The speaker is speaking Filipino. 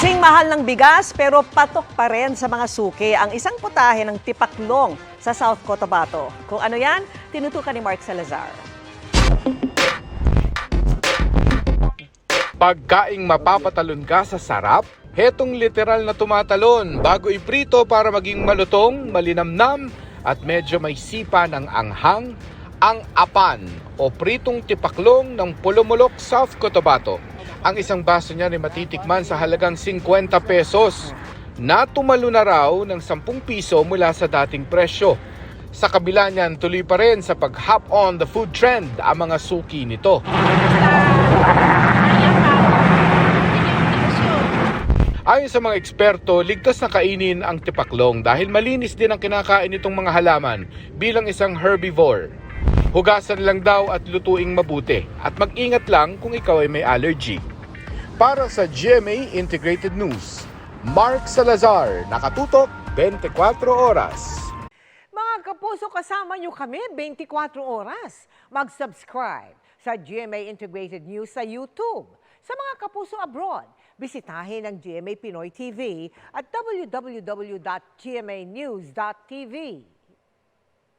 Kasing mahal ng bigas pero patok pa rin sa mga suki ang isang putahe ng tipaklong sa South Cotabato. Kung ano yan, tinutukan ni Mark Salazar. Pagkaing mapapatalon ka sa sarap, hetong literal na tumatalon bago iprito para maging malutong, malinamnam at medyo may sipa ng anghang, ang apan o pritong tipaklong ng Pulumulok, South Cotabato. Ang isang baso niya ay matitikman sa halagang 50 pesos. Natumalo na raw ng 10 piso mula sa dating presyo. Sa kabila niyan, tuloy pa rin sa pag-hop on the food trend ang mga suki nito. Ayon sa mga eksperto, ligtas na kainin ang tipaklong dahil malinis din ang kinakain nitong mga halaman bilang isang herbivore. Hugasan lang daw at lutuing mabuti at mag-ingat lang kung ikaw ay may allergy. Para sa GMA Integrated News, Mark Salazar, nakatutok 24 oras. Mga kapuso, kasama nyo kami 24 oras. Mag-subscribe sa GMA Integrated News sa YouTube. Sa mga kapuso abroad, bisitahin ang GMA Pinoy TV at www.gmanews.tv.